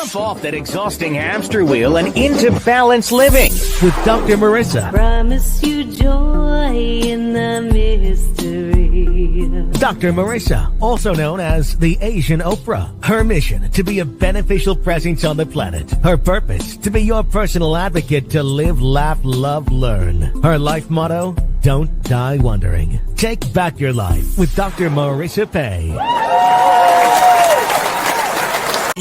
Jump off that exhausting hamster wheel and into balanced living with Dr. Marissa. Promise you joy in the mystery. Dr. Marissa, also known as the Asian Oprah. Her mission, to be a beneficial presence on the planet. Her purpose, to be your personal advocate to live, laugh, love, learn. Her life motto, don't die wondering. Take back your life with Dr. Marissa Pay.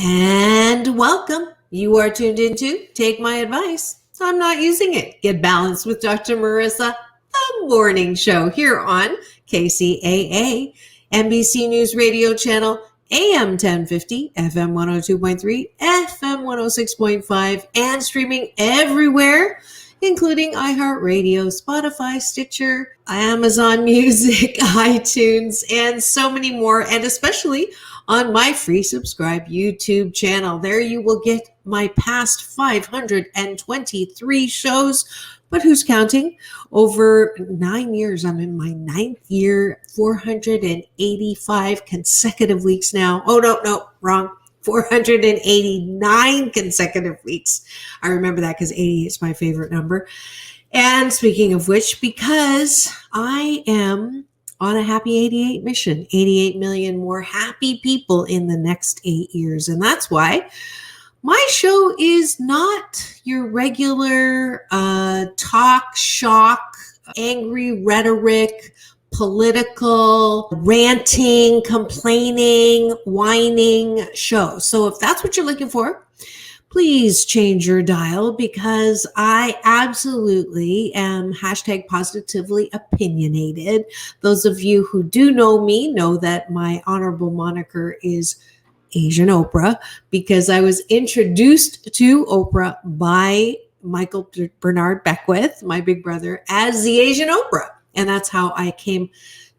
And welcome. You are tuned into Take My Advice. I'm not using it. Get balanced with Dr. Marissa, the morning show here on KCAA, NBC News Radio Channel, AM 1050, FM 102.3, FM 106.5, and streaming everywhere, including iHeartRadio, Spotify, Stitcher, Amazon Music, iTunes, and so many more, and especially on my free subscribe YouTube channel. There you will get my past 523 shows, but who's counting? Over 9 years. I'm in my 9th year, 485 consecutive weeks now. Oh, no, wrong. 489 consecutive weeks. I remember that because 80 is my favorite number. And speaking of which, because I am on a happy 88 mission, 88 million more happy people in the next 8 years. And that's why my show is not your regular talk, shock, angry rhetoric, political, ranting, complaining, whining show. So if that's what you're looking for, please change your dial, because I absolutely am #positively opinionated. Those of you who do know me know that my honorable moniker is Asian Oprah, because I was introduced to Oprah by Michael Bernard Beckwith, my big brother, as the Asian Oprah. And that's how I came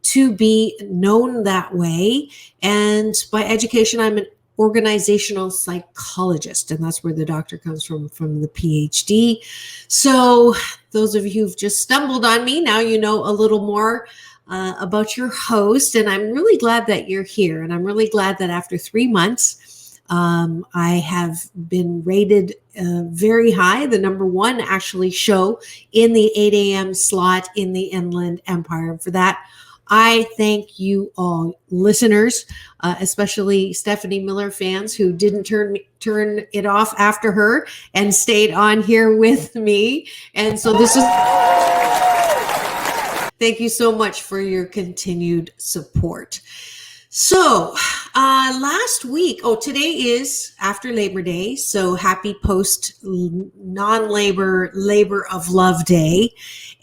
to be known that way. And by education, I'm an organizational psychologist, and that's where the doctor comes from the PhD. So those of you who've just stumbled on me, now you know a little more about your host, and I'm really glad that you're here. And I'm really glad that after 3 months, I have been rated very high, the number one actually show in the 8 a.m. slot in the Inland Empire. And for that, I thank you all listeners, especially Stephanie Miller fans who didn't turn it off after her and stayed on here with me. And so thank you so much for your continued support. So last week, today is after Labor Day, so happy post non-labor labor of love day.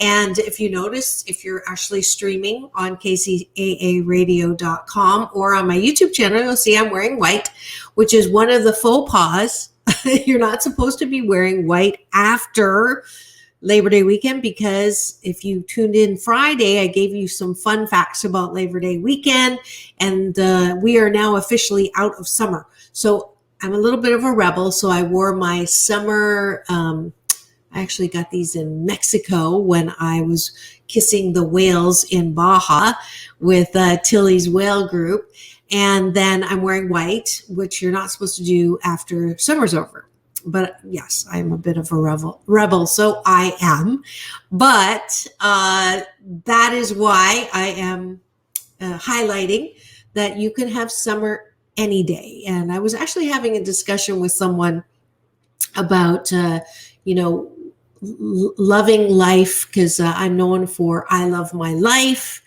And if you notice, if you're actually streaming on kcaaradio.com or on my YouTube channel, you'll see I'm wearing white, which is one of the faux pas. You're not supposed to be wearing white after Labor Day weekend, because if you tuned in Friday, I gave you some fun facts about Labor Day weekend, and we are now officially out of summer. So I'm a little bit of a rebel. So I wore my summer, I actually got these in Mexico when I was kissing the whales in Baja with Tilly's Whale Group. And then I'm wearing white, which you're not supposed to do after summer's over. But yes, I'm a bit of a rebel, so I am. But that is why I am highlighting that you can have summer any day. And I was actually having a discussion with someone about, loving life, because I'm known for I love my life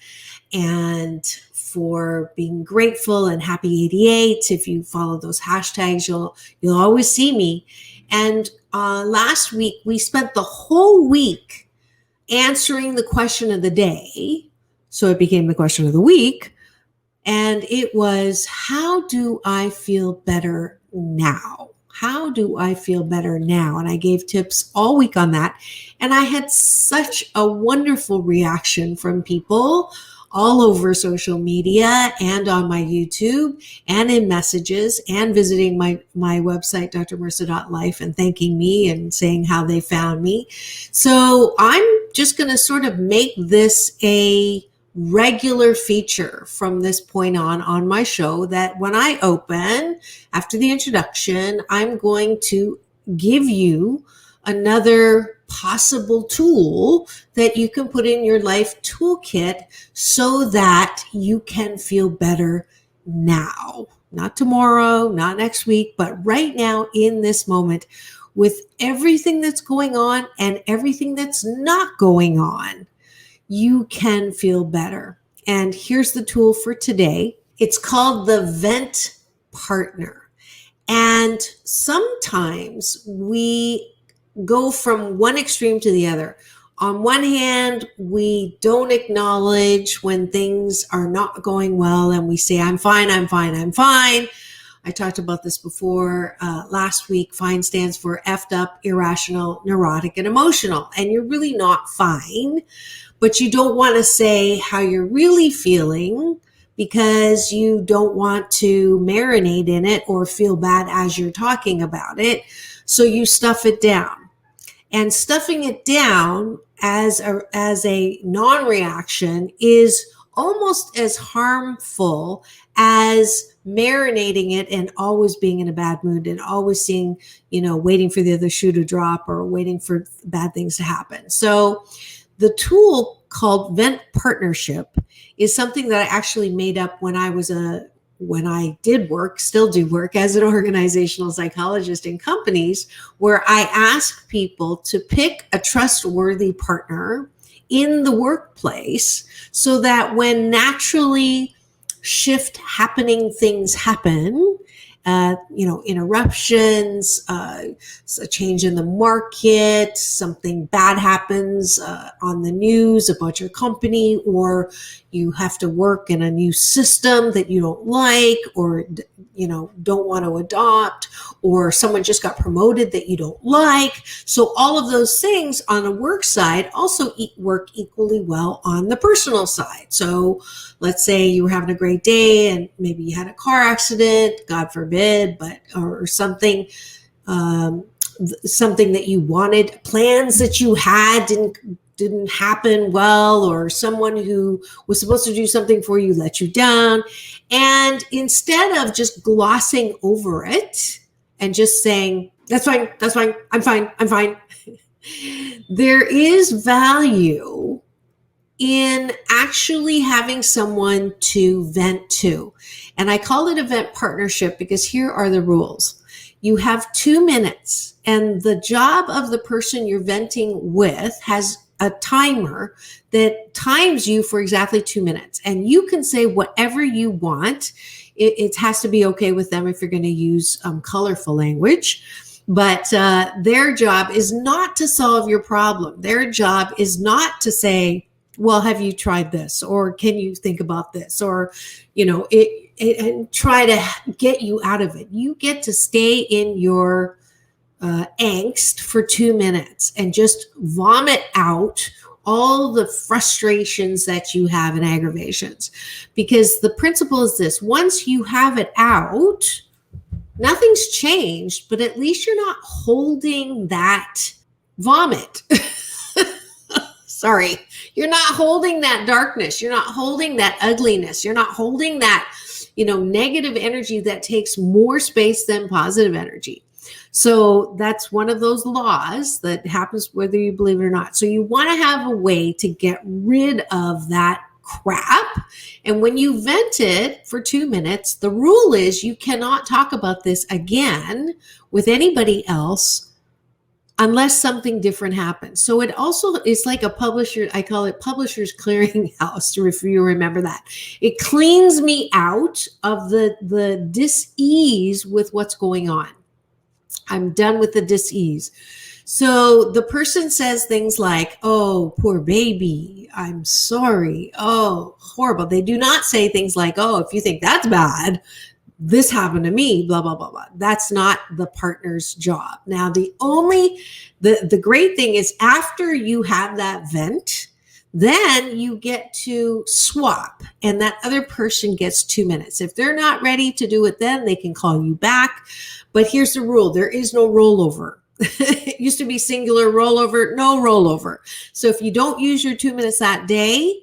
and for being grateful and happy 88. If you follow those hashtags, you'll always see me. And last week, we spent the whole week answering the question of the day. So it became the question of the week. And it was, how do I feel better now? How do I feel better now? And I gave tips all week on that. And I had such a wonderful reaction from people all over social media and on my YouTube and in messages, and visiting my website, drmarissa.life, and thanking me and saying how they found me. So I'm just going to sort of make this a regular feature from this point on my show, that when I open after the introduction, I'm going to give you another possible tool that you can put in your life toolkit so that you can feel better now, not tomorrow, not next week, but right now in this moment, with everything that's going on and everything that's not going on. You can feel better. And here's the tool for today. It's called the Vent Partner. And sometimes we go from one extreme to the other. On one hand, we don't acknowledge when things are not going well and we say, I'm fine, I'm fine, I'm fine. I talked about this before last week. FINE stands for effed up, irrational, neurotic, and emotional. And you're really not fine, but you don't want to say how you're really feeling because you don't want to marinate in it or feel bad as you're talking about it. So you stuff it down. And stuffing it down as a non-reaction is almost as harmful as marinating it and always being in a bad mood and always seeing, waiting for the other shoe to drop or waiting for bad things to happen. So the tool called Vent Partnership is something that I actually made up when I still do work as an organizational psychologist in companies, where I ask people to pick a trustworthy partner in the workplace so that when naturally shift happening things happen, interruptions, a change in the market, something bad happens on the news about your company, or you have to work in a new system that you don't like or, don't want to adopt, or someone just got promoted that you don't like. So all of those things on the work side also work equally well on the personal side. So let's say you were having a great day and maybe you had a car accident, God forbid, or something that you wanted, plans that you had didn't happen well, or someone who was supposed to do something for you let you down. And instead of just glossing over it and just saying, that's fine, I'm fine. There is value in actually having someone to vent to. And I call it a vent partnership because here are the rules. You have 2 minutes, and the job of the person you're venting with has a timer that times you for exactly 2 minutes. And you can say whatever you want. It has to be okay with them if you're going to use colorful language. But their job is not to solve your problem. Their job is not to say, well, have you tried this? Or can you think about this? Or, and try to get you out of it. You get to stay in your angst for 2 minutes and just vomit out all the frustrations that you have and aggravations. Because the principle is this: once you have it out, nothing's changed, but at least you're not holding that vomit. Sorry. You're not holding that darkness. You're not holding that ugliness. You're not holding that, negative energy that takes more space than positive energy. So that's one of those laws that happens whether you believe it or not. So you want to have a way to get rid of that crap. And when you vent it for 2 minutes, the rule is you cannot talk about this again with anybody else unless something different happens. So it also is like a publisher, I call it Publishers Clearinghouse, if you remember that. It cleans me out of the dis-ease with what's going on. I'm done with the dis-ease. So the person says things like, oh, poor baby, I'm sorry, oh, horrible. They do not say things like, oh, if you think that's bad, this happened to me, blah, blah, blah, blah. That's not the partner's job. Now, the great thing is after you have that vent, then you get to swap and that other person gets 2 minutes. If they're not ready to do it, then they can call you back. But here's the rule. There is no rollover. It used to be singular rollover, no rollover. So if you don't use your 2 minutes that day,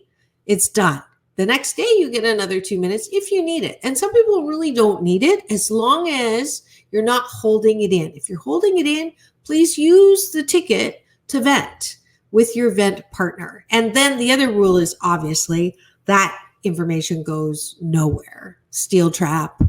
It's done. The next day, you get another 2 minutes if you need it. And some people really don't need it as long as you're not holding it in. If you're holding it in, please use the ticket to vent with your vent partner. And then the other rule is obviously that information goes nowhere. Steel trap,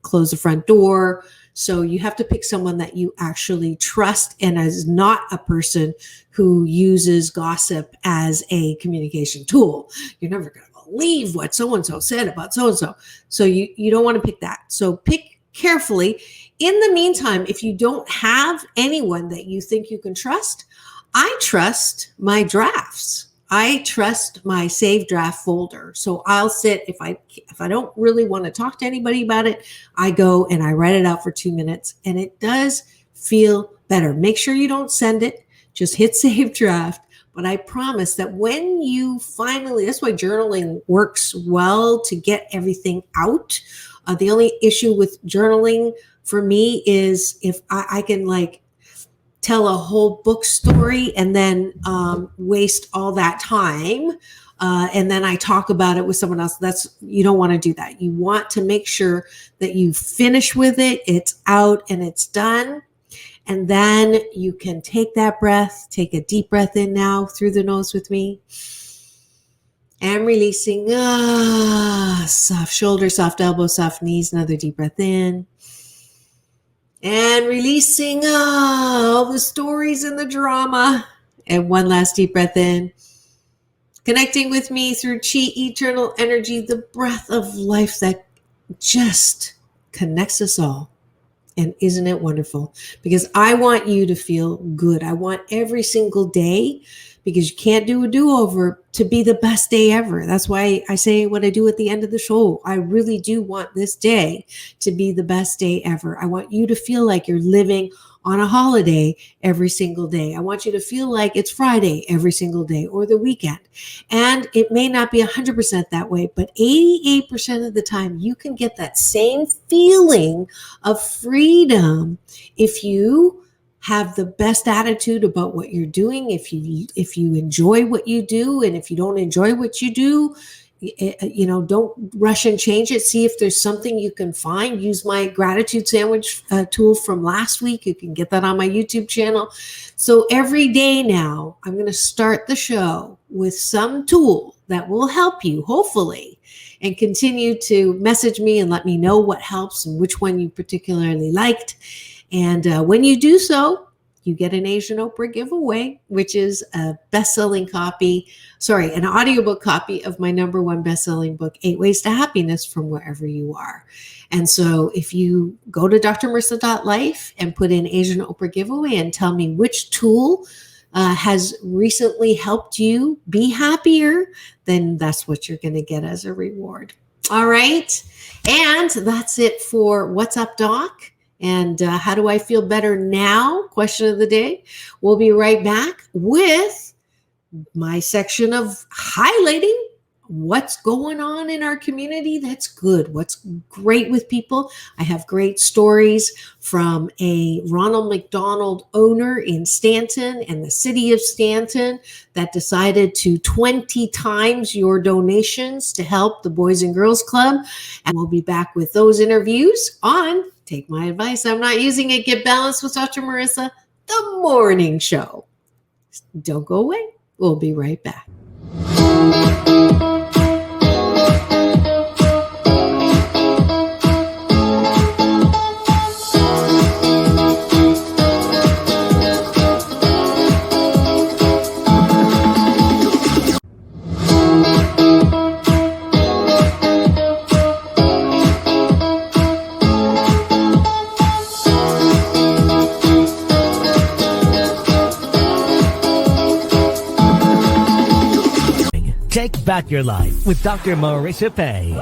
close the front door. So you have to pick someone that you actually trust and is not a person who uses gossip as a communication tool. You're never going to believe what so-and-so said about so-and-so. So you don't want to pick that. So pick carefully. In the meantime, if you don't have anyone that you think you can trust, I trust my drafts. I trust my save draft folder. So I'll sit, if I don't really want to talk to anybody about it, I go and I write it out for 2 minutes, and it does feel better. Make sure you don't send it. Just hit save draft. But I promise that when you finally, that's why journaling works well, to get everything out. The only issue with journaling for me is if I can tell a whole book story and then waste all that time. And then I talk about it with someone else. You don't want to do that. You want to make sure that you finish with it. It's out and it's done. And then you can take that breath, take a deep breath in now through the nose with me. And releasing, soft shoulder, soft elbow, soft knees, another deep breath in. And releasing all the stories and the drama. And one last deep breath in. Connecting with me through chi, eternal energy, the breath of life that just connects us all. And isn't it wonderful? Because I want you to feel good. I want every single day, because you can't do a do-over, to be the best day ever. That's why I say what I do at the end of the show. I really do want this day to be the best day ever. I want you to feel like you're living on a holiday every single day. I want you to feel like it's Friday every single day, or the weekend. And it may not be 100% that way, but 88% of the time you can get that same feeling of freedom if you have the best attitude about what you're doing. If you enjoy what you do, and if you don't enjoy what you do, don't rush and change it. See if there's something you can find. Use my gratitude sandwich tool from last week. You can get that on my YouTube channel. So every day now, I'm going to start the show with some tool that will help you, hopefully, and continue to message me and let me know what helps and which one you particularly liked. And when you do so, you get an Asian Oprah giveaway, which is an audiobook copy of my #1 best-selling book, 8 Ways to Happiness, from wherever you are. And so if you go to drmarissa.life and put in Asian Oprah giveaway and tell me which tool has recently helped you be happier, then that's what you're going to get as a reward. All right. And that's it for What's Up, Doc? And how do I feel better now? Question of the day. We'll be right back with my section of highlighting what's going on in our community that's good, what's great with people. I have great stories from a Ronald McDonald owner in Stanton and the city of Stanton that decided to 20 times your donations to help the Boys and Girls Club. And we'll be back with those interviews on Take My Advice, I'm Not Using It, Get Balanced with Dr. Marissa, the morning show. Don't go away. We'll be right back. Take back your life with Dr. Marissa Pay.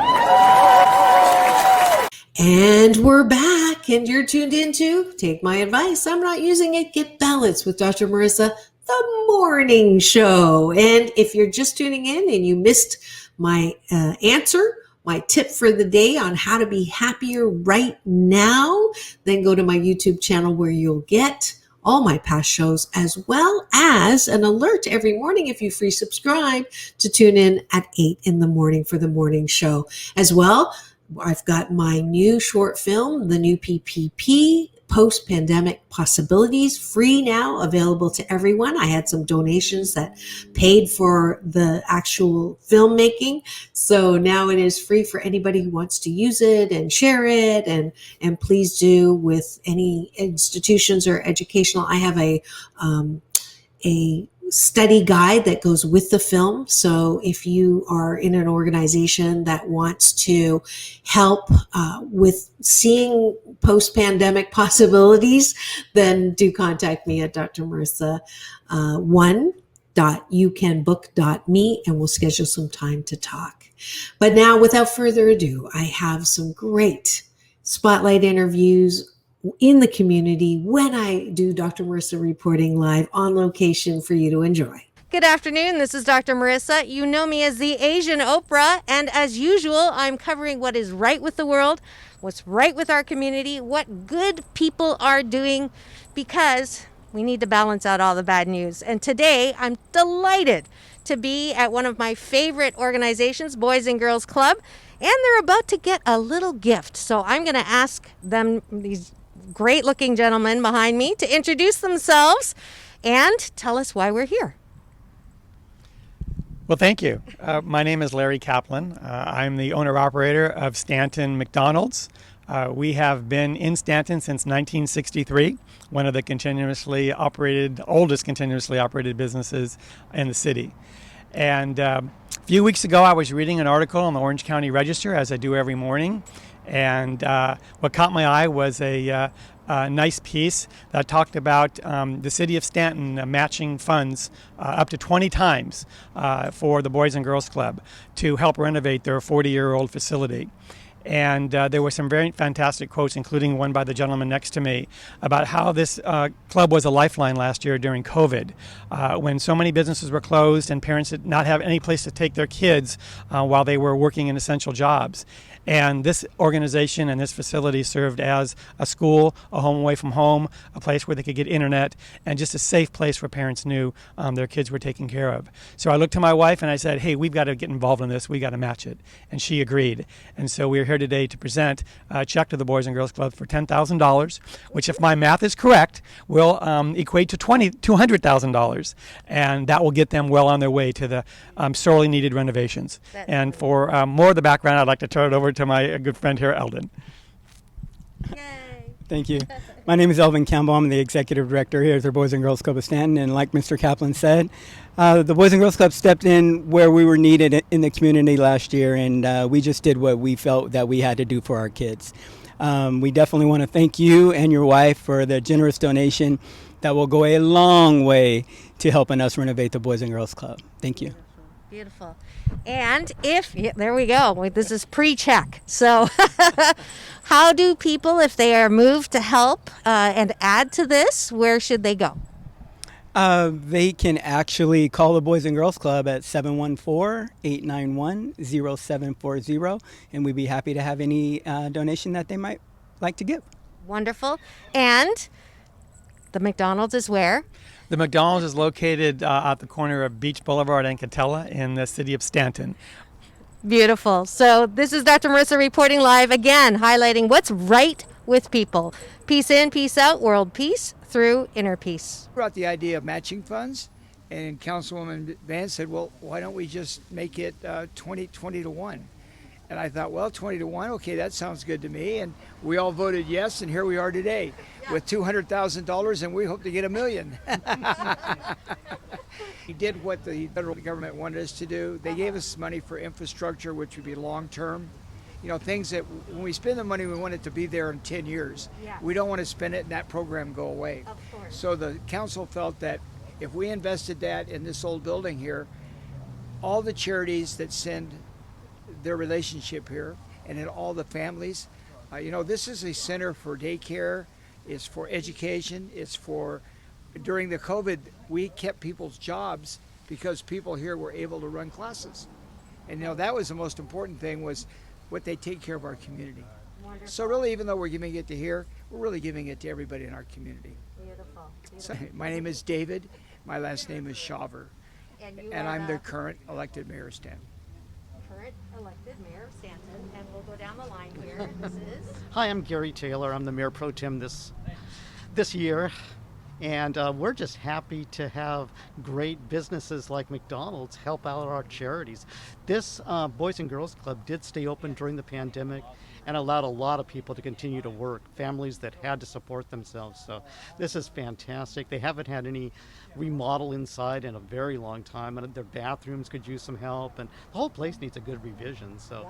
And we're back, and you're tuned into Take My Advice, I'm Not Using It, Get Balanced with Dr. Marissa, the morning show. And if you're just tuning in and you missed my answer, my tip for the day on how to be happier right now, then go to my YouTube channel where you'll get all my past shows, as well as an alert every morning if you free subscribe to tune in at 8 in the morning for the morning show. As well, I've got my new short film, the new PPP, Post-Pandemic Possibilities, free now, available to everyone. I had some donations that paid for the actual filmmaking. So now it is free for anybody who wants to use it and share it. And please do with any institutions or educational. I have a study guide that goes with the film. So if you are in an organization that wants to help with seeing post-pandemic possibilities, then do contact me at Dr. Marissa 1.youcanbook.me and we'll schedule some time to talk. But now, without further ado, I have some great spotlight interviews in the community when I do Dr. Marissa reporting live on location for you to enjoy. Good afternoon, this is Dr. Marissa. You know me as the Asian Oprah, and as usual, I'm covering what is right with the world, what's right with our community, what good people are doing, because we need to balance out all the bad news. And today, I'm delighted to be at one of my favorite organizations, Boys and Girls Club, and they're about to get a little gift. So I'm going to ask them, these great-looking gentlemen behind me, to introduce themselves and tell us why we're here. Well, thank you. My name is Larry Kaplan. I'm the owner-operator of Stanton McDonald's. We have been in Stanton since 1963, one of the oldest continuously operated businesses in the city. And a few weeks ago, I was reading an article in the Orange County Register, as I do every morning. And what caught my eye was a nice piece that talked about the city of Stanton matching funds up to 20 times for the Boys and Girls Club to help renovate their 40-year-old facility. And there were some very fantastic quotes, including one by the gentleman next to me, about how this club was a lifeline last year during COVID, when so many businesses were closed and parents did not have any place to take their kids while they were working in essential jobs. And this organization and this facility served as a school, a home away from home, a place where they could get internet, and just a safe place where parents knew their kids were taken care of. So I looked to my wife and I said, hey, we've got to get involved in this. We got to match it. And she agreed. And so we're here today to present a check to the Boys and Girls Club for $10,000, which, if my math is correct, will equate to $200,000. And that will get them well on their way to the sorely needed renovations. And for more of the background, I'd like to turn it over to my good friend here, Eldon. Yay. Thank you. My name is Elvin Campbell. I'm the executive director here at the Boys and Girls Club of Stanton. And like Mr. Kaplan said, the Boys and Girls Club stepped in where we were needed in the community last year, and we just did what we felt that we had to do for our kids. We definitely want to thank you and your wife for the generous donation that will go a long way to helping us renovate the Boys and Girls Club. Thank you. Beautiful. And there we go. This is pre-check. So how do people, if they are moved to help and add to this, where should they go? They can actually call the Boys and Girls Club at 714-891-0740, and we'd be happy to have any donation that they might like to give. Wonderful. And the McDonald's is where? The McDonald's is located at the corner of Beach Boulevard and Catella in the city of Stanton. Beautiful. So this is Dr. Marissa reporting live again, highlighting what's right with people. Peace in, peace out, world peace through inner peace. Brought the idea of matching funds, and Councilwoman Vance said, well, why don't we just make it 20 to 1? And I thought, well, 20 to 1, okay, that sounds good to me. And we all voted yes, and here we are today with $200,000, and we hope to get $1 million. We did what the federal government wanted us to do. They gave us money for infrastructure, which would be long-term. You know, things that when we spend the money, we want it to be there in 10 years. Yeah. We don't want to spend it and that program go away. Of course. So the council felt that if we invested that in this old building here, all the charities that send their relationship here and in all the families, this is a center for daycare, it's for education, it's for, during the COVID, we kept people's jobs because people here were able to run classes. And that was the most important thing, was what they take care of our community. Wonderful. So really, even though we're giving it to here, we're really giving it to everybody in our community. Beautiful. So, my name is David. My last name is Shaver. And I'm the current elected mayor of Stanton. Current elected mayor of Stanton. And we'll go down the line here. This is... Hi, I'm Gary Taylor. I'm the mayor pro tem this year. And we're just happy to have great businesses like McDonald's help out our charities. This Boys and Girls Club did stay open during the pandemic and allowed a lot of people to continue to work, families that had to support themselves. So this is fantastic. They haven't had any remodel inside in a very long time, and their bathrooms could use some help, and the whole place needs a good revision. So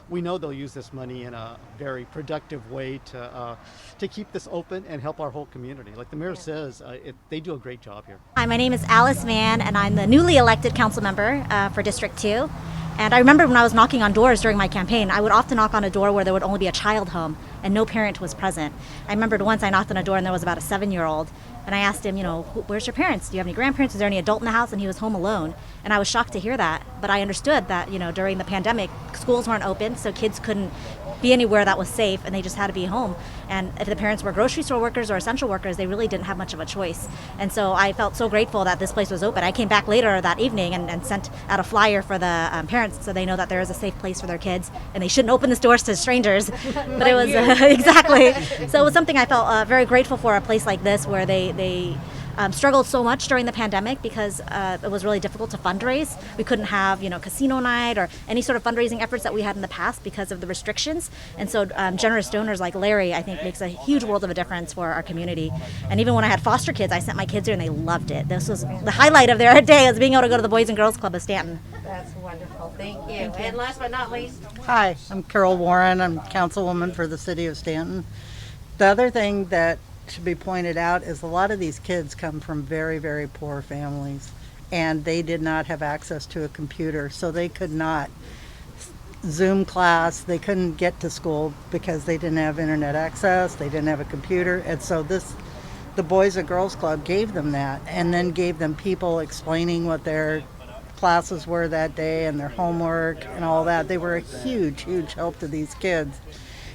we know they'll use this money in a very productive way to keep this open and help our whole community. Like the mayor says, they do a great job here. Hi, my name is Alice Mann, and I'm the newly elected council member for District 2. And I remember when I was knocking on doors during my campaign, I would often knock on a door where there would only be a child home and no parent was present. I remembered once I knocked on a door and there was about a 7-year-old. And I asked him, where's your parents? Do you have any grandparents? Is there any adult in the house? And he was home alone. And I was shocked to hear that. But I understood that, during the pandemic, schools weren't open, so kids couldn't be anywhere that was safe, and they just had to be home. And if the parents were grocery store workers or essential workers, they really didn't have much of a choice. And so I felt so grateful that this place was open. I came back later that evening and sent out a flyer for the parents so they know that there is a safe place for their kids, and they shouldn't open the doors to strangers. But it was exactly. So it was something I felt very grateful for, a place like this where they struggled so much during the pandemic because it was really difficult to fundraise. We couldn't have, casino night or any sort of fundraising efforts that we had in the past because of the restrictions. And so generous donors like Larry, I think, makes a huge world of a difference for our community. And even when I had foster kids, I sent my kids here and they loved it. This was the highlight of their day, was being able to go to the Boys and Girls Club of Stanton. That's wonderful. Thank you. And last but not least. Hi, I'm Carol Warren. I'm councilwoman for the city of Stanton. The other thing that should be pointed out is a lot of these kids come from very, very poor families, and they did not have access to a computer, so they could not Zoom class. They couldn't get to school because they didn't have internet access, they didn't have a computer, and so the Boys and Girls Club gave them that, and then gave them people explaining what their classes were that day and their homework and all that. They were a huge, huge help to these kids.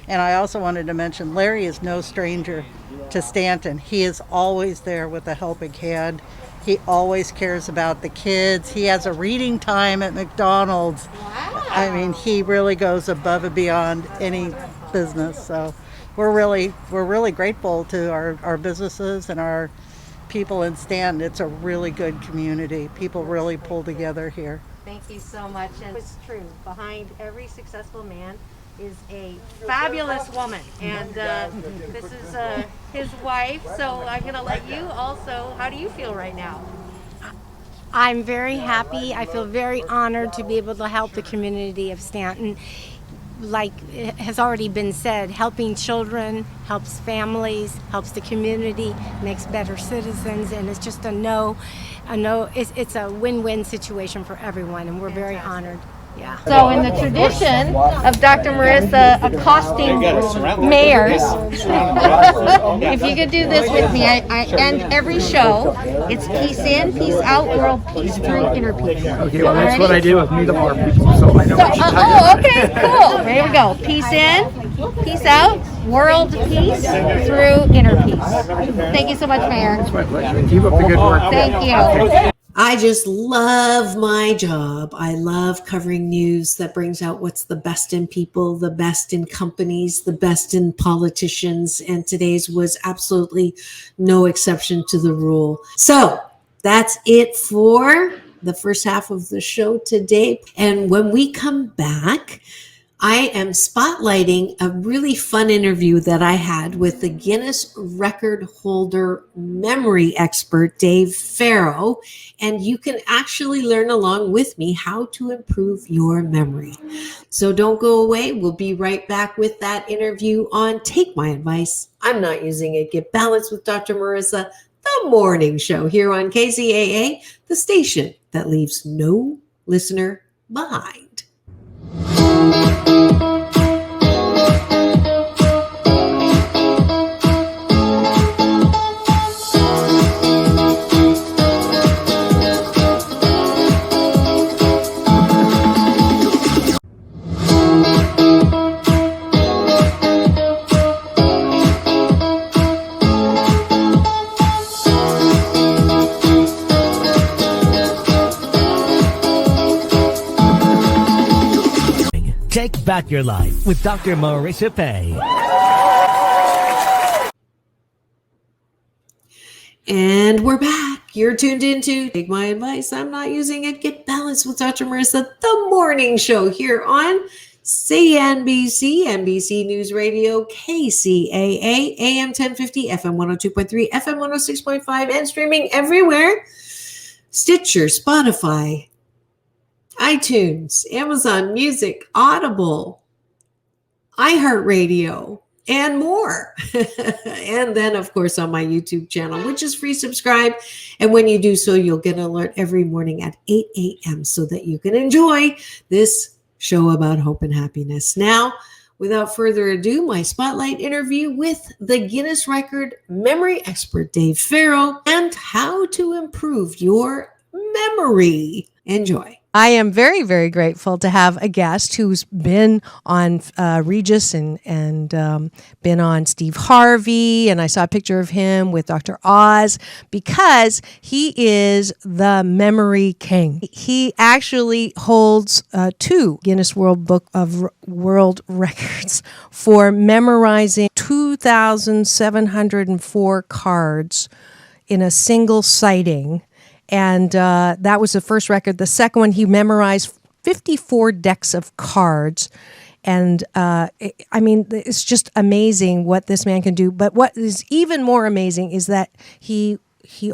And I also wanted to mention, Larry is no stranger to Stanton. He is always there with a helping hand. He always cares about the kids. He has a reading time at McDonald's. Wow. I mean, he really goes above and beyond any business. So we're really grateful to our businesses and our people in Stanton. It's a really good community. People really pull together here. Thank you so much. And it's true. Behind every successful man is a fabulous woman, and this is his wife, so I'm going to let you also, how do you feel right now? I'm very happy. I feel very honored to be able to help the community of Stanton. Like it has already been said, helping children helps families, helps the community, makes better citizens, and it's just it's a win-win situation for everyone, and we're very honored. Yeah. So in the tradition of Dr. Marissa accosting mayors, if you could do this with me, I end every show. It's peace in, peace out, world peace through, inner peace. Okay, well that's what I do with meet the more people, so I know. Okay, cool. Here we go. Peace in, peace out, world peace through inner peace. Thank you so much, Mayor. It's my pleasure. Keep up the good work. Thank you. I just love my job. I love covering news that brings out what's the best in people, the best in companies, the best in politicians. And today's was absolutely no exception to the rule. So that's it for the first half of the show today. And when we come back, I am spotlighting a really fun interview that I had with the Guinness Record Holder memory expert, Dave Farrow, and you can actually learn along with me how to improve your memory. So don't go away. We'll be right back with that interview on Take My Advice. I'm not using it. Get Balanced with Dr. Marissa, the morning show here on KZAA, the station that leaves no listener behind. Build back your life with Dr. Marissa Pay. And we're back. You're tuned into Take My Advice. I'm Not Using It. Get Balanced with Dr. Marissa, the morning show here on CNBC, NBC News Radio, KCAA, AM 1050, FM 102.3, FM 106.5, and streaming everywhere. Stitcher, Spotify, iTunes, Amazon Music, Audible, iHeartRadio, and more. And then, of course, on my YouTube channel, which is free. Subscribe. And when you do so, you'll get an alert every morning at 8 a.m. so that you can enjoy this show about hope and happiness. Now, without further ado, my spotlight interview with the Guinness Record memory expert, Dave Farrow, and how to improve your memory. Enjoy. I am very, very grateful to have a guest who's been on Regis and been on Steve Harvey, and I saw a picture of him with Dr. Oz because he is the memory king. He actually holds 2 Guinness World Book of World Records for memorizing 2,704 cards in a single sighting. And that was the first record. The second one, he memorized 54 decks of cards. And it's just amazing what this man can do. But what is even more amazing is that he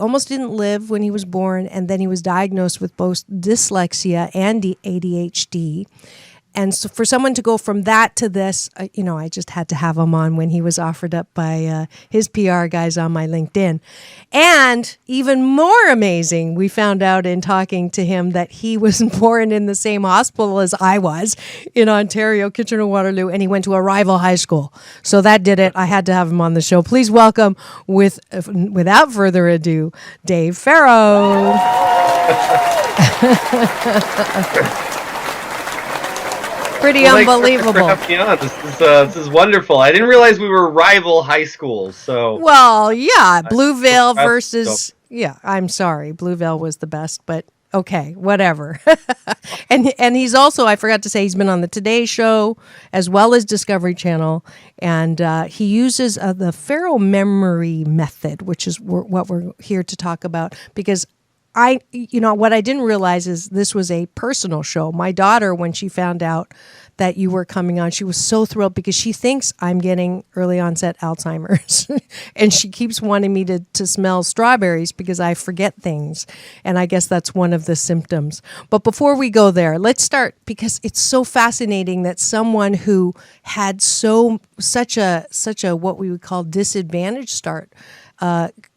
almost didn't live when he was born. And then he was diagnosed with both dyslexia and ADHD. And so for someone to go from that to this, I just had to have him on when he was offered up by his PR guys on my LinkedIn. And even more amazing, we found out in talking to him that he was born in the same hospital as I was in Ontario, Kitchener-Waterloo, and he went to a rival high school. So that did it. I had to have him on the show. Please welcome, without further ado, Dave Farrow. Pretty unbelievable. Thanks for having me on. This is wonderful. I didn't realize we were rival high schools. So well, yeah, Blueville versus I'm sorry, Blueville was the best, but okay, whatever. and he's also, I forgot to say, he's been on the Today Show as well as Discovery Channel, and he uses the Farrow memory method, which is what we're here to talk about because. What I didn't realize is this was a personal show. My daughter, when she found out that you were coming on, she was so thrilled because she thinks I'm getting early onset Alzheimer's. And she keeps wanting me to smell strawberries because I forget things. And I guess that's one of the symptoms. But before we go there, let's start because it's so fascinating that someone who had such a what we would call disadvantaged start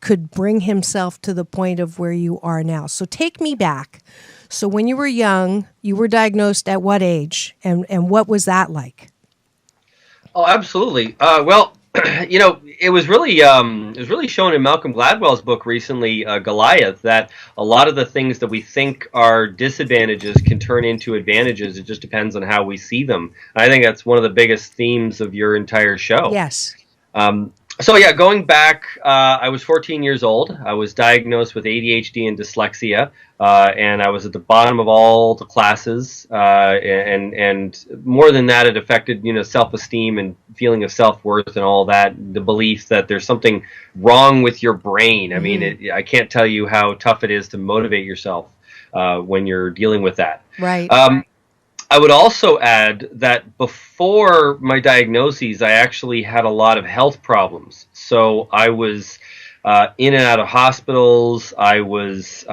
could bring himself to the point of where you are now. So take me back. So when you were young, you were diagnosed at what age, and what was that like? Oh, absolutely. Well, it was really shown in Malcolm Gladwell's book recently, Goliath, that a lot of the things that we think are disadvantages can turn into advantages. It just depends on how we see them. I think that's one of the biggest themes of your entire show. Yes. So yeah, going back, I was 14 years old. I was diagnosed with ADHD and dyslexia, and I was at the bottom of all the classes. And more than that, it affected self-esteem and feeling of self-worth and all that. The belief that there's something wrong with your brain. I mean, I can't tell you how tough it is to motivate yourself when you're dealing with that. Right. I would also add that before my diagnoses, I actually had a lot of health problems. So I was in and out of hospitals. I was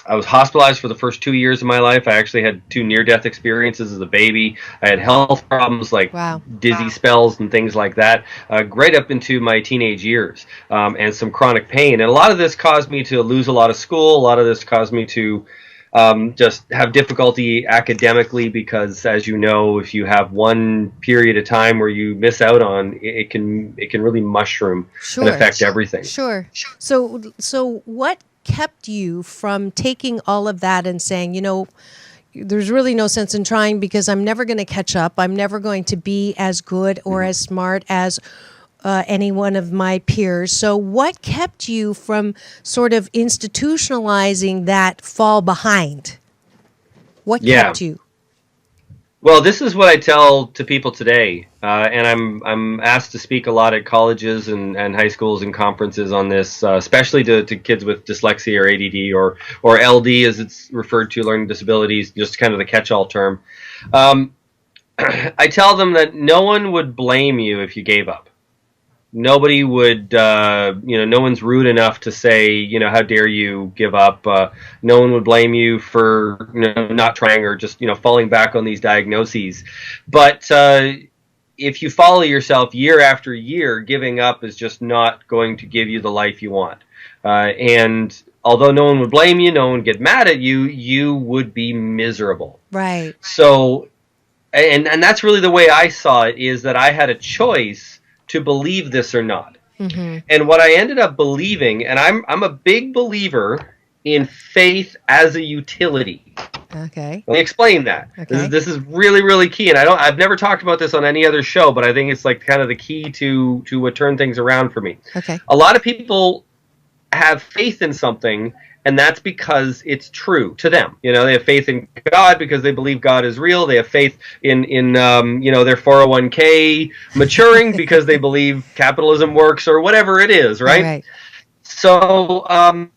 hospitalized for the first 2 years of my life. I actually had 2 near-death experiences as a baby. I had health problems like dizzy spells and things like that, right up into my teenage years, and some chronic pain. And a lot of this caused me to lose a lot of school. A lot of this caused me to just have difficulty academically because, as you know, if you have one period of time where you miss out on, it can really mushroom and affect everything. Sure. So what kept you from taking all of that and saying, there's really no sense in trying because I'm never going to catch up. I'm never going to be as good or as smart as any one of my peers. So what kept you from sort of institutionalizing that fall behind? What kept you? Well, this is what I tell to people today, and I'm asked to speak a lot at colleges and high schools and conferences on this, especially to kids with dyslexia or ADD or LD as it's referred to, learning disabilities, just kind of the catch-all term. I tell them that no one would blame you if you gave up. Nobody would, no one's rude enough to say, how dare you give up. No one would blame you for not trying or just, falling back on these diagnoses. But if you follow yourself year after year, giving up is just not going to give you the life you want. And although no one would blame you, no one would get mad at you, you would be miserable. Right. So, and that's really the way I saw it, is that I had a choice to believe this or not. Mm-hmm. And what I ended up believing, and I'm a big believer in faith as a utility. Okay. Let me explain that. Okay. This is really, really key. And I've never talked about this on any other show, but I think it's like kind of the key to what turned things around for me. Okay. A lot of people have faith in something, and that's because it's true to them. They have faith in God because they believe God is real. They have faith in their 401k maturing because they believe capitalism works or whatever it is, right? Right. So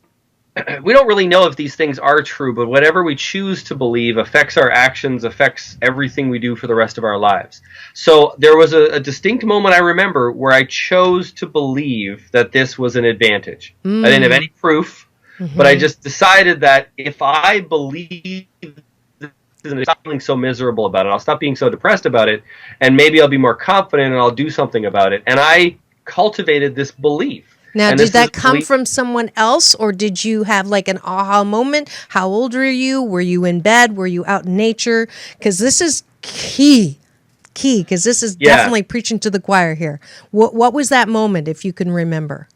we don't really know if these things are true, but whatever we choose to believe affects our actions, affects everything we do for the rest of our lives. So there was a distinct moment I remember where I chose to believe that this was an advantage. I didn't have any proof. Mm-hmm. But I just decided that if I believe this and stop feeling so miserable about it, I'll stop being so depressed about it, and maybe I'll be more confident and I'll do something about it. And I cultivated this belief. Now, did that come from someone else, or did you have like an aha moment? How old were you? Were you in bed? Were you out in nature? Because this is key, because this is definitely preaching to the choir here. What was that moment, if you can remember?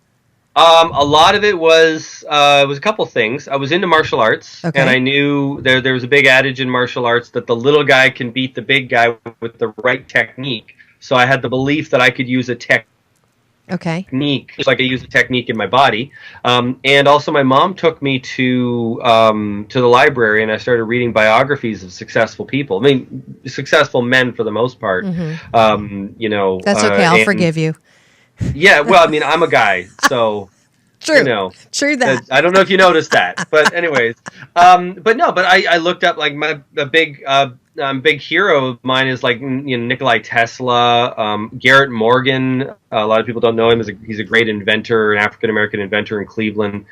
A lot of it was a couple things. I was into martial arts, and I knew there was a big adage in martial arts that the little guy can beat the big guy with the right technique. So I had the belief that I could use a technique, just like I use a technique in my body. And also, my mom took me to the library, and I started reading biographies of successful people. I mean, successful men for the most part. Mm-hmm. That's okay. I'll forgive you. Yeah, well, I mean, I'm a guy, so true. True that. I don't know if you noticed that, but anyways, but I looked up like a big hero of mine is like Nikolai Tesla, Garrett Morgan. A lot of people don't know him. He's a great inventor, an African American inventor in Cleveland.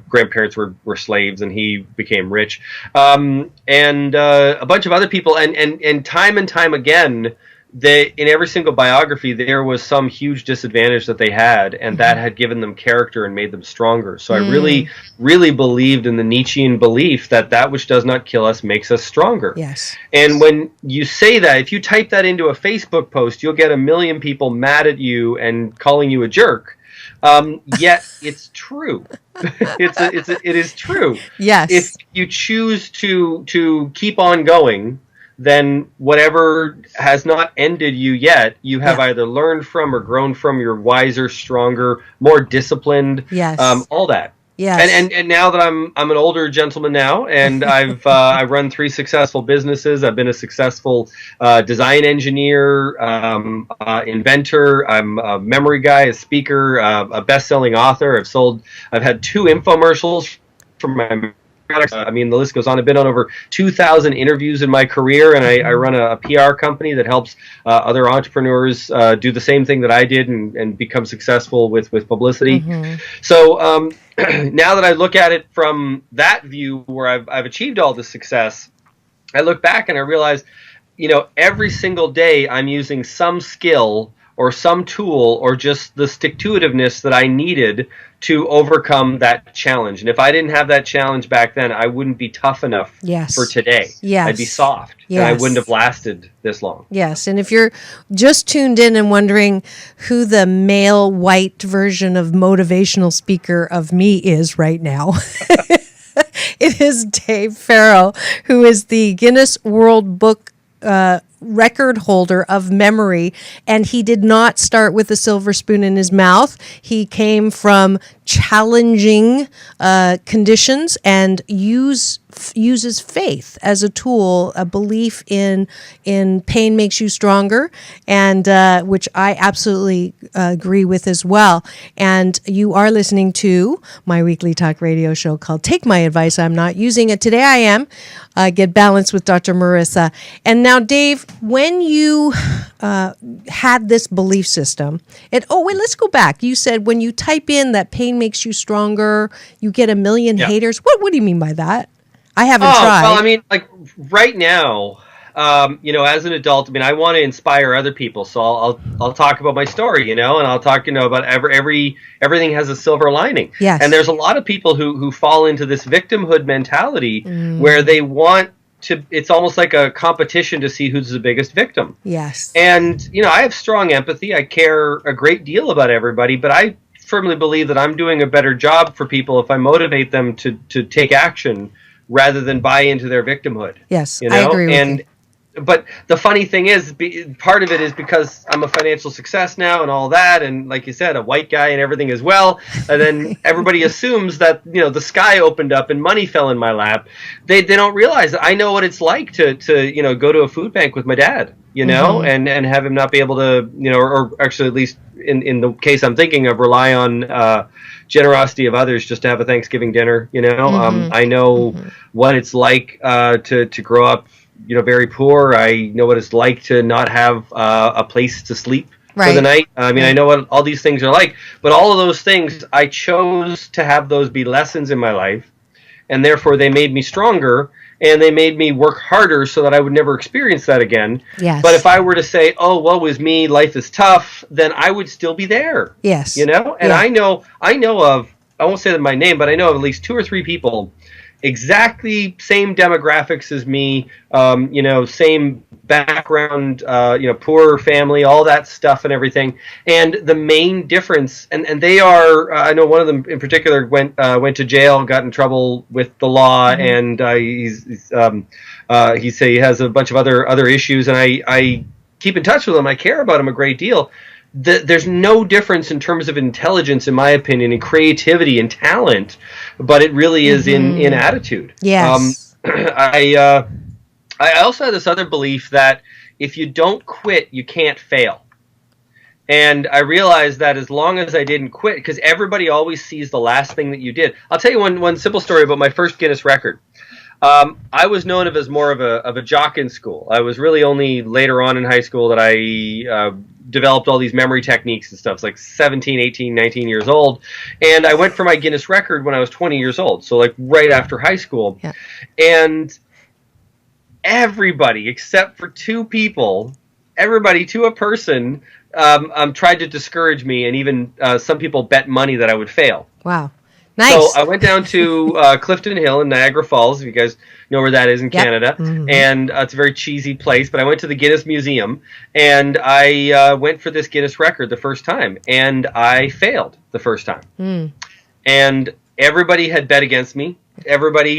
Grandparents were slaves, and he became rich, and a bunch of other people, and time again. In every single biography, there was some huge disadvantage that they had, and that had given them character and made them stronger. So I really, really believed in the Nietzschean belief that which does not kill us makes us stronger. Yes. And when you say that, if you type that into a Facebook post, you'll get 1 million people mad at you and calling you a jerk. Yet it's true. It is true. Yes. If you choose to keep on going, then whatever has not ended you yet, you have either learned from or grown from. You're wiser, stronger, more disciplined. Yes. All that. Yes. And now that I'm an older gentleman now, and I've run 3 successful businesses. I've been a successful design engineer, inventor. I'm a memory guy, a speaker, a best-selling author. I've had 2 infomercials for my products. I mean, the list goes on. I've been on over 2,000 interviews in my career, and I run a PR company that helps other entrepreneurs do the same thing that I did and become successful with publicity. Mm-hmm. So now that I look at it from that view, where I've achieved all this success, I look back and I realize, every single day I'm using some skill or some tool or just the stick-to-itiveness that I needed to overcome that challenge. And if I didn't have that challenge back then, I wouldn't be tough enough for today. Yes. I'd be soft. Yes. And I wouldn't have lasted this long. Yes. And if you're just tuned in and wondering who the male white version of motivational speaker of me is right now, it is Dave Farrow, who is the Guinness World Book record holder of memory, and he did not start with a silver spoon in his mouth. He came from challenging conditions and used uses faith as a tool, a belief in pain makes you stronger, and which I absolutely agree with as well. And you are listening to my weekly talk radio show called Take My Advice, I'm Not Using It. Today I am. Get Balanced with Dr. Marissa. And now, Dave, when you had this belief system, let's go back. You said when you type in that pain makes you stronger, you get 1 million haters. What do you mean by that? I haven't tried. Well, I mean, like right now, as an adult, I mean, I want to inspire other people. So I'll talk about my story, and I'll talk, about everything has a silver lining. Yes. And there's a lot of people who fall into this victimhood mentality where they want to, it's almost like a competition to see who's the biggest victim. Yes. And, I have strong empathy. I care a great deal about everybody, but I firmly believe that I'm doing a better job for people if I motivate them to take action rather than buy into their victimhood. Yes, I agree with you. But the funny thing is, part of it is because I'm a financial success now and all that, and like you said, a white guy and everything as well, and then everybody assumes that, the sky opened up and money fell in my lap. They don't realize that I know what it's like to go to a food bank with my dad, and have him not be able to, or actually at least in the case I'm thinking of, rely on generosity of others just to have a Thanksgiving dinner, I know what it's like to grow up very poor. I know what it's like to not have a place to sleep for the night. I mean, I know what all these things are like, but all of those things, I chose to have those be lessons in my life, and therefore they made me stronger, and they made me work harder so that I would never experience that again. Yes. But if I were to say, oh, woe is me, life is tough, then I would still be there. Yes. And I know of, I won't say them by name, but I know of at least 2 or 3 people exactly same demographics as me, same background, poor family, all that stuff and everything. And the main difference, and they are, I know one of them in particular went to jail, got in trouble with the law, and he has a bunch of other issues, and I keep in touch with him. I care about him a great deal. There's no difference in terms of intelligence, in my opinion, and creativity and talent, but it really is in attitude. Yes. I also have this other belief that if you don't quit, you can't fail. And I realized that as long as I didn't quit, because everybody always sees the last thing that you did. I'll tell you one simple story about my first Guinness record. I was known as more of a jock in school. I was really only later on in high school that I developed all these memory techniques and stuff. It's like 17, 18, 19 years old. And I went for my Guinness record when I was 20 years old. So like right after high school. Yeah. And everybody except for 2 people, everybody to a person, tried to discourage me. And even some people bet money that I would fail. Wow. Nice. So I went down to Clifton Hill in Niagara Falls, if you guys know where that is in Canada. And it's a very cheesy place, but I went to the Guinness Museum, and I went for this Guinness record the first time, and I failed the first time. And everybody had bet against me. I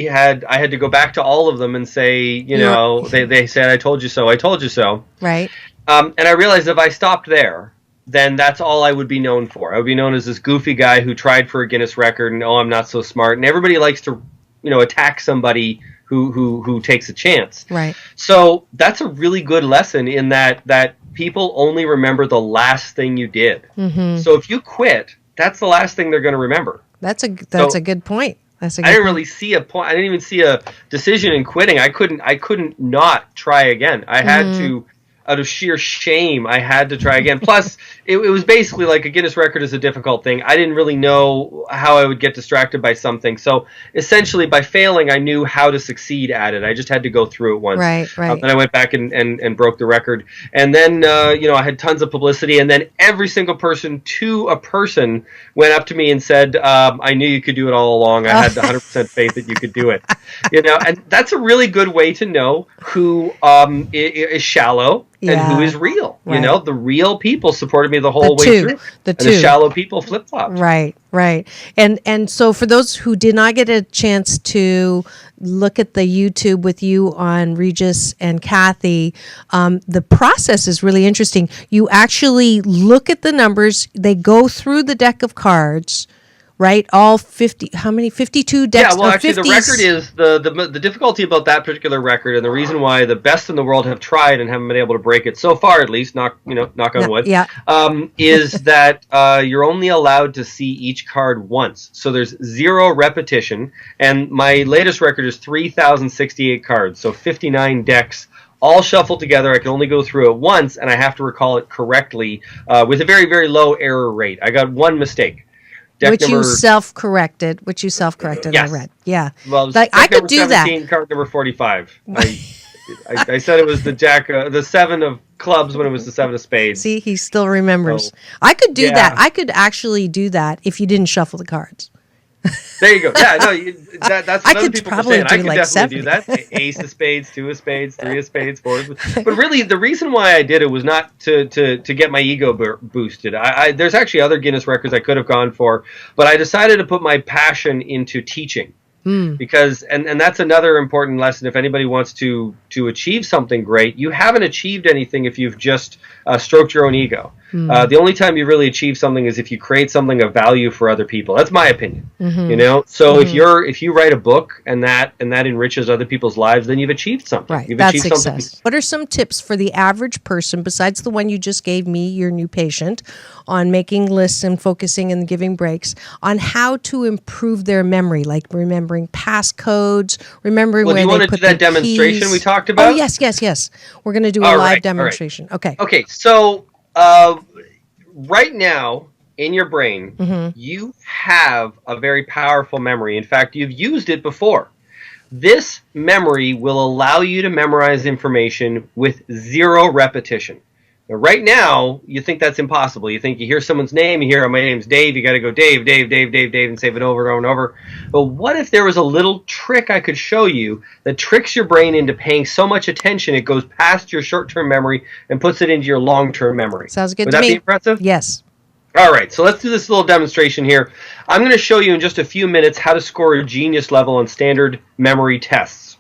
had to go back to all of them and say, they said, I told you so, I told you so. Right. And I realized if I stopped there, then that's all I would be known for. I would be known as this goofy guy who tried for a Guinness record, and I'm not so smart. And everybody likes to, attack somebody who takes a chance. Right. So that's a really good lesson in that people only remember the last thing you did. So if you quit, that's the last thing they're going to remember. That's a good point. I didn't really see a point. I didn't even see a decision in quitting. I couldn't not try again. I had to. Out of sheer shame, I had to try again. Plus, it was basically like a Guinness record is a difficult thing. I didn't really know how I would get distracted by something. So essentially, by failing, I knew how to succeed at it. I just had to go through it once. Right. And I went back and broke the record. And then, I had tons of publicity. And then every single person to a person went up to me and said, I knew you could do it all along. I had 100% faith that you could do it. And that's a really good way to know who is shallow. And who is real? Right. The real people supported me the whole way through. The shallow people flip-flopped. Right. And so for those who did not get a chance to look at the YouTube with you on Regis and Kathy, the process is really interesting. You actually look at the numbers. They go through the deck of cards right? All 50, how many? 52 decks. Yeah, well, actually, the record is the difficulty about that particular record, and the reason why the best in the world have tried and haven't been able to break it so far, at least, knock on wood, is that you're only allowed to see each card once. So there's 0 repetition, and my latest record is 3,068 cards, so 59 decks. All shuffled together. I can only go through it once, and I have to recall it correctly with a very, very low error rate. I got one mistake. Which you self-corrected. Yes. I read. Yeah. Well, like I could do 17, that. Card number 45. I said it was the jack, the 7 of clubs when it was the 7 of spades. See, he still remembers. So, I could do that. I could actually do that if you didn't shuffle the cards. There you go. Yeah, no, that's what other people were saying. I could like definitely do that. Ace of spades, 2 of spades, 3 of spades, 4 of spades. But really, the reason why I did it was not to get my ego boosted. There's actually other Guinness records I could have gone for, but I decided to put my passion into teaching. Because and that's another important lesson. If anybody wants to achieve something great, you haven't achieved anything if you've just stroked your own ego. The only time you really achieve something is if you create something of value for other people. That's my opinion. You know, so if you write a book and that enriches other people's lives, then you've achieved something. Right, you've that's achieved success. something. What are some tips for the average person besides the one you just gave me, your new patient, on making lists and focusing and giving breaks, on how to improve their memory, like remembering passcodes, remembering where they put their keys? Do you want to do that demonstration we talked about? Oh, yes. We're going to do a live demonstration. Right. Okay, so right now in your brain, you have a very powerful memory. In fact, you've used it before. This memory will allow you to memorize information with 0 repetition. Now, right now, you think that's impossible. You think you hear someone's name, you hear, my name's Dave, you got to go Dave, and save it over and over and over. But what if there was a little trick I could show you that tricks your brain into paying so much attention it goes past your short-term memory and puts it into your long-term memory? Sounds good Would to me. that be impressive? Yes. All right, so let's do this little demonstration here. I'm going to show you in just a few minutes how to score a genius level on standard memory tests.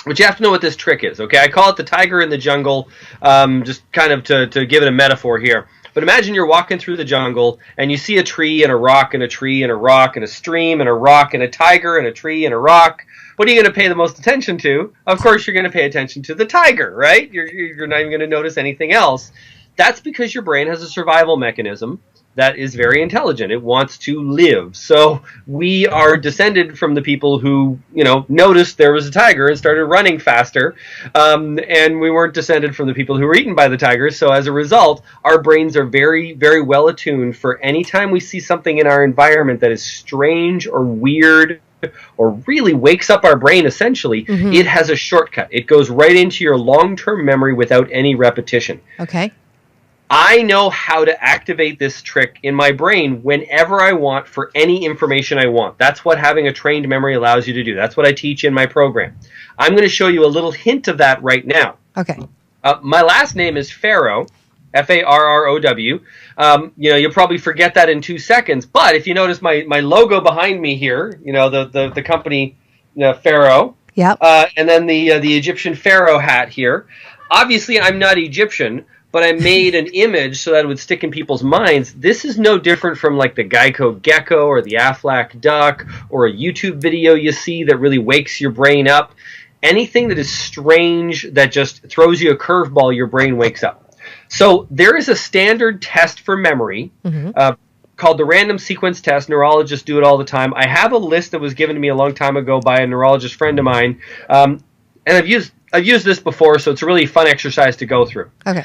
But you have to know what this trick is, okay? I call it the tiger in the jungle, just kind of to give it a metaphor here. But imagine you're walking through the jungle, and you see a tree and a rock and a tree and a rock and a stream and a rock and a tiger and a tree and a rock. What are you going to pay the most attention to? Of course, you're going to pay attention to the tiger, right? You're not even going to notice anything else. That's because your brain has a survival mechanism that is very intelligent. It wants to live. So we are descended from the people who, noticed there was a tiger and started running faster. And we weren't descended from the people who were eaten by the tigers. So as a result, our brains are very, very well attuned for any time we see something in our environment that is strange or weird or really wakes up our brain, essentially, it has a shortcut. It goes right into your long-term memory without any repetition. Okay. I know how to activate this trick in my brain whenever I want for any information I want. That's what having a trained memory allows you to do. That's what I teach in my program. I'm going to show you a little hint of that right now. Okay. My last name is Farrow, F-A-R-R-O-W. You'll probably forget that in 2 seconds. But if you notice my logo behind me here, the company Farrow. Yep. And then the Egyptian Pharaoh hat here. Obviously, I'm not Egyptian, but I made an image so that it would stick in people's minds. This is no different from like the Geico gecko or the Aflac duck or a YouTube video you see that really wakes your brain up. Anything that is strange that just throws you a curveball, your brain wakes up. So there is a standard test for memory called the random sequence test. Neurologists do it all the time. I have a list that was given to me a long time ago by a neurologist friend of mine, and I've used this before, so it's a really fun exercise to go through. Okay.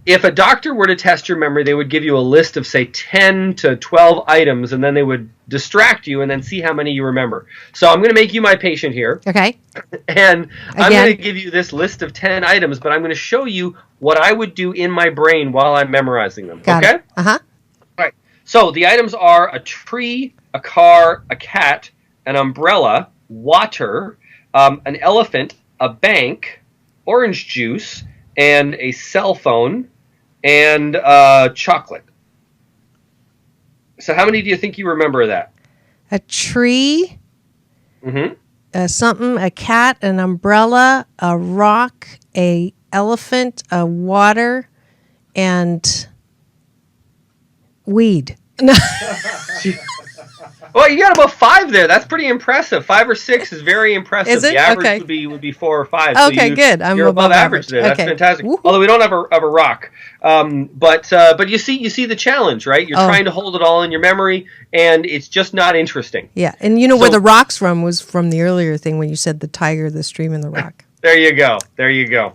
If a doctor were to test your memory, they would give you a list of, say, 10 to 12 items, and then they would distract you and then see how many you remember. So I'm going to make you my patient here. Okay. And I'm going to give you this list of 10 items, but I'm going to show you what I would do in my brain while I'm memorizing them. Got okay? it. Uh-huh. All right. So the items are a tree, a car, a cat, an umbrella, water, an elephant, a bank, orange juice, and a cell phone, and chocolate. So how many do you think you remember of that? A tree, something, a cat, an umbrella, a rock, a elephant, a water, and weed. Well, you got about 5 there. That's pretty impressive. 5 or 6 is very impressive. Is it? The average Okay. would be 4 or 5. Okay, good. You're above average there. That's Okay. fantastic. Woo-hoo. Although we don't have a rock, but you see the challenge, right? You're trying to hold it all in your memory, and it's just not interesting. Yeah, and you know where the rock's from was from the earlier thing when you said the tiger, the stream, and the rock. There you go. There you go.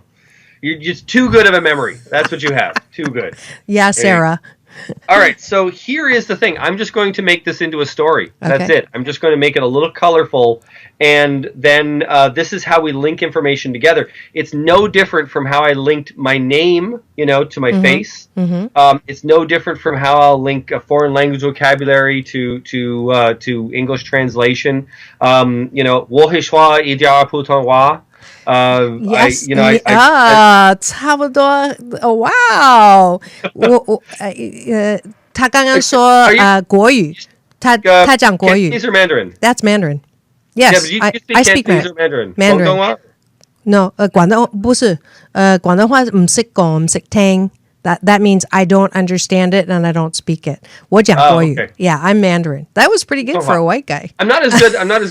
You're just too good of a memory. That's what you have. Too good. Yeah, Sarah. All right, so here is the thing. I'm just going to make this into a story. That's Okay. it. I'm just going to make it a little colorful, and then this is how we link information together. It's no different from how I linked my name, to my face. Mm-hmm. It's no different from how I'll link a foreign language vocabulary to English translation. 我会说一点普通话。Yes. I 差不多。哇，他刚刚说国语，他讲国语。 Cantonese or Mandarin? That's Mandarin. Yeah, Yes, but you I speak speak Cantonese or Mandarin? Mandarin. 广东话? No, 廣東不是，廣東話唔識講，唔識聽。That means I don't understand it and I don't speak it. 我講國語。Okay. Yeah, I'm Mandarin. That was pretty good for a white guy. I'm not as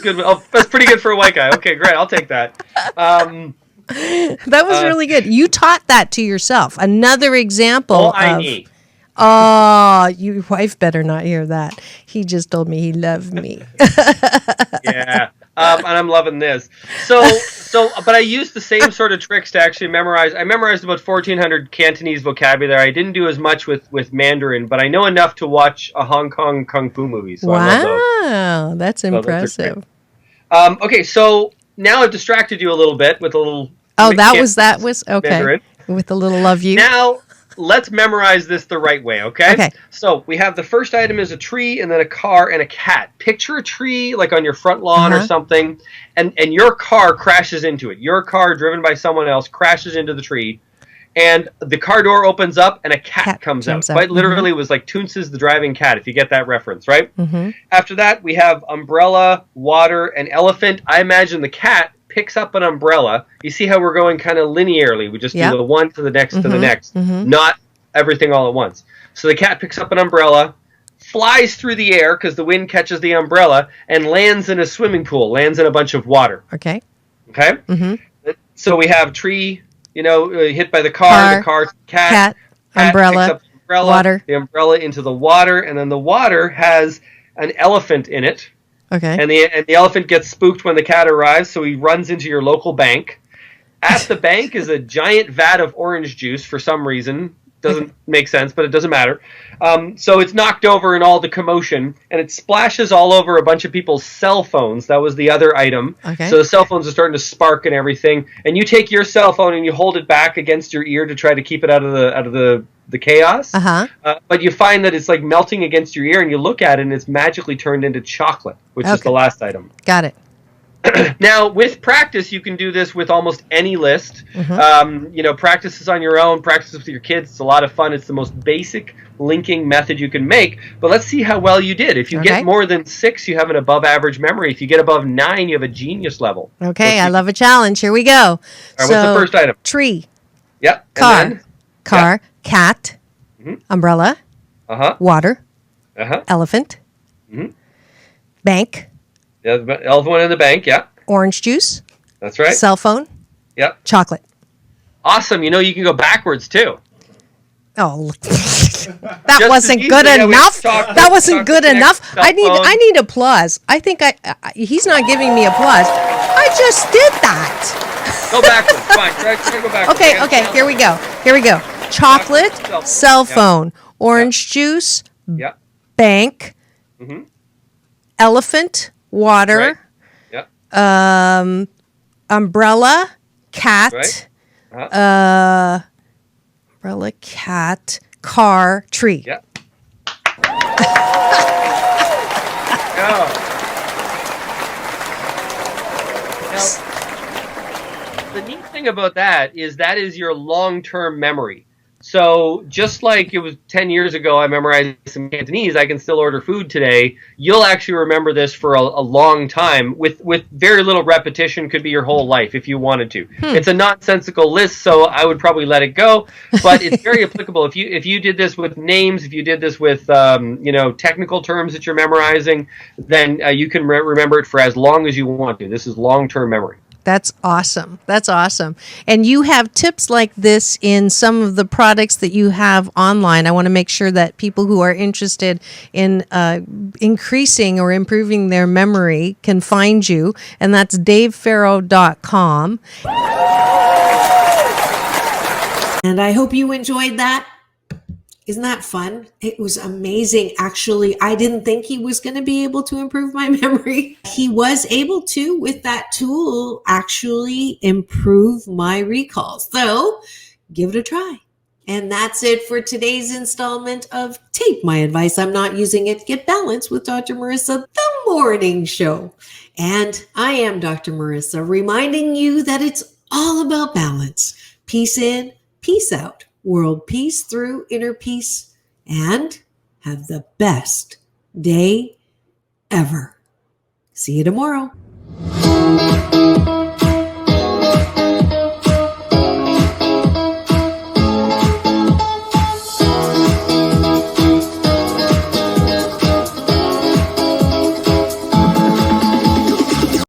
good. Oh, that's pretty good for a white guy. Okay, great. I'll take that. That was really good. You taught that to yourself. Another example All I of. need. Oh, your wife better not hear that. He just told me he loved me. Yeah. And I'm loving this. But I used the same sort of tricks to actually memorize. I memorized about 1,400 Cantonese vocabulary. I didn't do as much with Mandarin, but I know enough to watch a Hong Kong kung fu movie. So I love those. Wow, that's impressive. Okay, so now I've distracted you a little bit with a little. Oh, that was okay. Mandarin. With a little love you. Now let's memorize this the right way, okay? Okay. So we have the first item is a tree, and then a car and a cat. Picture a tree like on your front lawn or something, and your car crashes into it. Your car, driven by someone else, crashes into the tree, and the car door opens up, and a cat comes out. Quite literally, it was like Toonces the driving cat, if you get that reference, right? Mm-hmm. After that, we have umbrella, water, and elephant. I imagine the cat picks up an umbrella. You see how we're going kind of linearly. We just do the one to the next to the next, not everything all at once. So the cat picks up an umbrella, flies through the air because the wind catches the umbrella, and lands in a swimming pool, lands in a bunch of water. Okay. Okay? Mm-hmm. So we have tree, hit by the car, the car, cat umbrella, picks up the umbrella, water. the umbrella into the water, and then the water has an elephant in it. Okay. And the elephant gets spooked when the cat arrives, so he runs into your local bank. At the bank is a giant vat of orange juice for some reason. Doesn't make sense, but it doesn't matter. So it's knocked over in all the commotion, and it splashes all over a bunch of people's cell phones. That was the other item. Okay. So the cell phones are starting to spark and everything. And you take your cell phone and you hold it back against your ear to try to keep it out of the chaos. But you find that it's like melting against your ear, and you look at it, and it's magically turned into chocolate, which is the last item. Got it. Now, with practice, you can do this with almost any list. Practice this on your own, practice with your kids. It's a lot of fun. It's the most basic linking method you can make. But let's see how well you did. If you get more than 6, you have an above average memory. If you get above 9, you have a genius level. Okay, I love a challenge. Here we go. All right, what's the first item? Tree. Yep. Car. Cat. Umbrella. Water. Elephant. Bank. Yeah, the elephant one in the bank, yeah. Orange juice. That's right. Cell phone. Yep. Chocolate. Awesome. You can go backwards, too. Oh, that wasn't good enough. That wasn't good enough. I need applause. I think he's not giving me applause. I just did that. Go backwards. Fine. Try to go backwards. Okay. Here we go. Chocolate, cell phone, orange juice, bank, elephant, water, umbrella, cat, umbrella, cat, car, tree. Yep. Now, the neat thing about that is your long-term memory. So just like it was 10 years ago, I memorized some Cantonese, I can still order food today. You'll actually remember this for a long time with very little repetition, could be your whole life if you wanted to. It's a nonsensical list, so I would probably let it go, but it's very applicable. If you did this with names, if you did this with technical terms that you're memorizing, then you can remember it for as long as you want to. This is long-term memory. That's awesome. That's awesome. And you have tips like this in some of the products that you have online. I want to make sure that people who are interested in increasing or improving their memory can find you. And that's davefarrow.com. And I hope you enjoyed that. Isn't that fun? It was amazing. Actually, I didn't think he was going to be able to improve my memory. He was able to, with that tool, actually improve my recall. So give it a try. And that's it for today's installment of Take My Advice, I'm Not Using It, Get Balance with Dr. Marissa, the morning show. And I am Dr. Marissa, reminding you that it's all about balance. Peace in, peace out. World peace through inner peace, and have the best day ever. See you tomorrow.